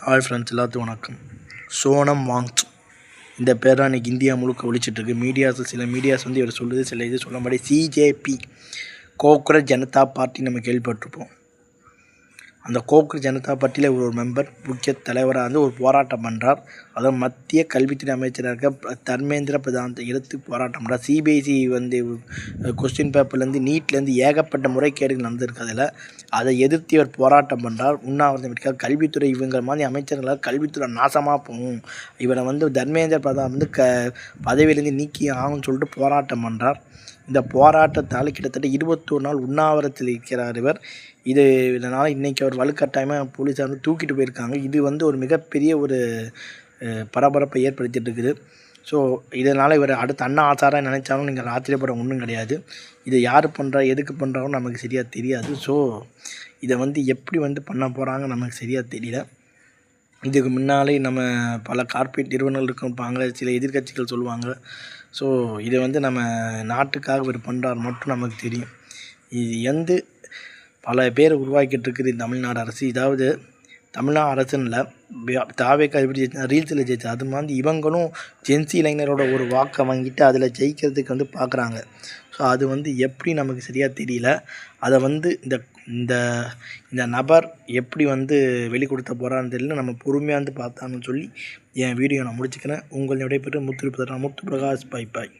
Hi friends, எல்லாத்துக்கும் வணக்கம். சோனம் வாங்ச் இந்த பேர் தான் இன்றைக்கி இந்தியா முழுக்க ஒழிச்சிட்ருக்கு. சில மீடியாஸ் வந்து இவர் சொல்லுது, சில இது சொல்லும்படி சிஜேபி கோக்ரஜ் ஜனதா பார்ட்டி நம்ம கேள்விப்பட்டிருப்போம். அந்த கோக்ரஜ் ஜனதா பார்ட்டியில் இவர் ஒரு மெம்பர், முக்கிய தலைவராக வந்து ஒரு போராட்டம் பண்ணுறார். அதாவது மத்திய கல்வித்துறை அமைச்சராக தர்மேந்திர பிரதானத்தை எடுத்து போராட்டம் பண்ணுறார். சிபிஎஸ்சி வந்து கொஸ்டின் பேப்பர்லேருந்து நீட்லேருந்து ஏகப்பட்ட முறைகேடுகள் நடந்திருக்கு. அதை எதிர்த்து இவர் போராட்டம் பண்ணுறார். உண்ணாவிரதம் இருக்கார். கல்வித்துறை இவங்க மாதிரி அமைச்சர்களால் கல்வித்துறை நாசமாக போகும், இவரை வந்து தர்மேந்திர பிரதான் வந்து பதவியிலேருந்து நீக்கி ஆகும்னு சொல்லிட்டு போராட்டம் பண்ணுறார். இந்த போராட்டத்தால் கிட்டத்தட்ட 21 நாள் உண்ணாவிரத்தில் இருக்கிறார் இவர். இதனால் இன்றைக்கி அவர் வலுக்கட்டாயமாக போலீஸார் வந்து தூக்கிட்டு போயிருக்காங்க. இது வந்து ஒரு மிகப்பெரிய ஒரு பரபரப்பை ஏற்படுத்திட்டு இருக்குது. ஸோ இதனால் இவர் அடுத்த அண்ணா ஆசாராக நினைச்சாலும் நீங்கள் ஆச்சரியப்பட ஒன்றும் கிடையாது. இதை யார் பண்ணுறா, எதுக்கு பண்ணுறாங்கன்னு நமக்கு சரியாக தெரியாது. ஸோ இதை வந்து எப்படி வந்து பண்ண போகிறாங்க நமக்கு சரியாக தெரியல. இதுக்கு முன்னாலே நம்ம பல கார்ப்பரேட் நிறுவனங்கள் இருப்பாங்க, சில எதிர்கட்சிகள் சொல்லுவாங்க. ஸோ இதை வந்து நம்ம நாட்டுக்காக இவர் பண்ணுறார் மட்டும் நமக்கு தெரியும். இது வந்து பல பேர் உருவாக்கிட்டு இருக்குது தமிழ்நாடு அரசு. இதாவது தமிழ்நாடு அரசுன்ல தாவேக்கா எப்படி ஜெயிச்சா, ரீல்ஸில் ஜெயிச்சா, அது மாதிரி இவங்களும் ஜென்சி இளைஞரோட ஒரு வாக்கை வாங்கிட்டு அதில் ஜெயிக்கிறதுக்கு வந்து பார்க்குறாங்க. ஸோ அது வந்து எப்படி நமக்கு சரியாக தெரியல. அதை வந்து இந்த இந்த நபர் எப்படி வந்து வெளிக்கொடுத்த போகிறான்னு தெரியல. நம்ம பொறுமையாக வந்து பார்த்தான்னு சொல்லி என் வீடியோ நான் முடிச்சுக்கிறேன். உங்கள் விடைபெற்று முத்து பிரகாஷ். பாய்.